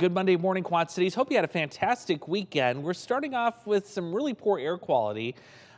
Good Monday morning, Quad Cities. Hope you had a fantastic weekend. We're starting off with some really poor air quality,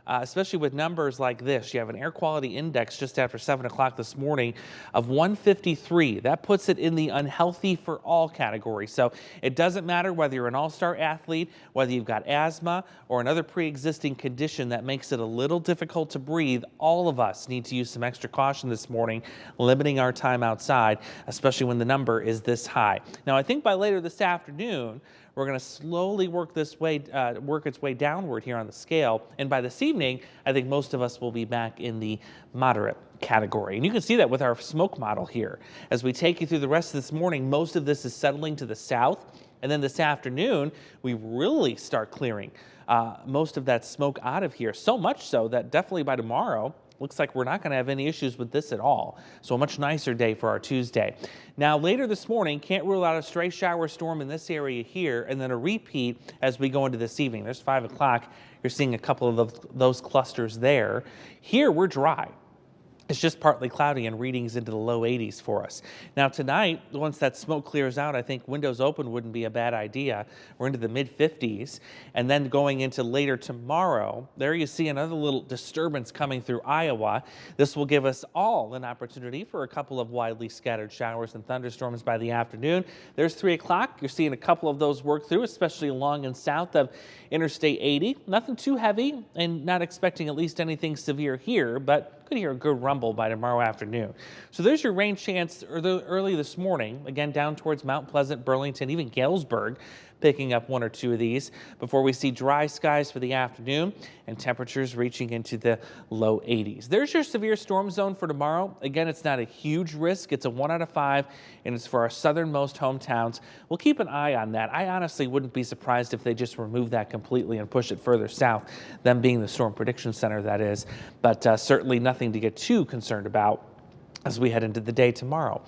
especially with numbers like this. You have an air quality index just after 7 o'clock this morning of 153. That puts it in the unhealthy for all category. So it doesn't matter whether you're an all-star athlete, whether you've got asthma or another pre-existing condition that makes it a little difficult to breathe. All of us need to use some extra caution this morning, limiting our time outside, especially when the number is this high. Now, I think by later this afternoon, we're going to slowly work its way downward here on the scale. And by this evening, I think most of us will be back in the moderate category. And you can see that with our smoke model here. As we take you through the rest of this morning, most of this is settling to the south. And then this afternoon, we really start clearing most of that smoke out of here. So much so that definitely by tomorrow, looks like we're not going to have any issues with this at all. So a much nicer day for our Tuesday. Now later this morning, can't rule out a stray shower storm in this area here and then a repeat as we go into this evening. There's 5 o'clock. You're seeing a couple of those clusters there. Here we're dry. It's just partly cloudy and readings into the low 80s for us. Now tonight, once that smoke clears out, I think windows open wouldn't be a bad idea. We're into the mid 50s. And then going into later tomorrow, there you see another little disturbance coming through Iowa. This will give us all an opportunity for a couple of widely scattered showers and thunderstorms by the afternoon. There's 3 o'clock. You're seeing a couple of those work through, especially along and south of Interstate 80. Nothing too heavy and not expecting at least anything severe here, but could hear a good rumble by tomorrow afternoon. So there's your rain chance early this morning, again down towards Mount Pleasant, Burlington, even Galesburg, picking up 1 or 2 of these before we see dry skies for the afternoon and temperatures reaching into the low 80s. There's your severe storm zone for tomorrow. Again, it's not a huge risk. It's a 1 out of 5, and it's for our southernmost hometowns. We'll keep an eye on that. I honestly wouldn't be surprised if they just remove that completely and push it further south, them being the Storm Prediction Center, that is. But certainly nothing to get too concerned about as we head into the day tomorrow.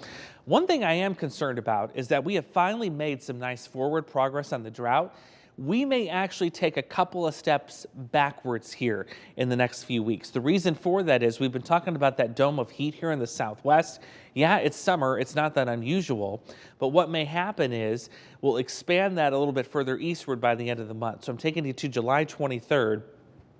One thing I am concerned about is that we have finally made some nice forward progress on the drought. We may actually take a couple of steps backwards here in the next few weeks. The reason for that is we've been talking about that dome of heat here in the southwest. Yeah, it's summer. It's not that unusual. But what may happen is we'll expand that a little bit further eastward by the end of the month. So I'm taking you to July 23rd.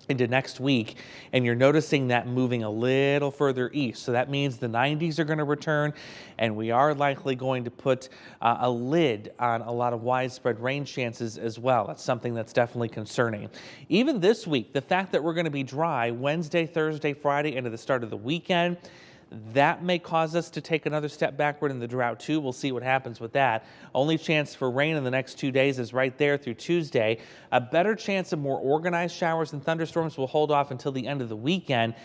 Into next week, and you're noticing that moving a little further east. So that means the 90s are going to return, and we are likely going to put a lid on a lot of widespread rain chances as well. That's something that's definitely concerning. Even this week, the fact that we're going to be dry Wednesday, Thursday, Friday, into the start of the weekend, that may cause us to take another step backward in the drought too. We'll see what happens with that. Only chance for rain in the next 2 days is right there through Tuesday. A better chance of more organized showers and thunderstorms will hold off until the end of the weekend.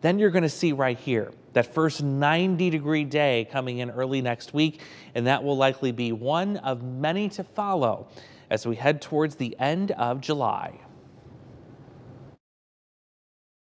Then you're going to see right here that first 90-degree day coming in early next week, and that will likely be one of many to follow as we head towards the end of July.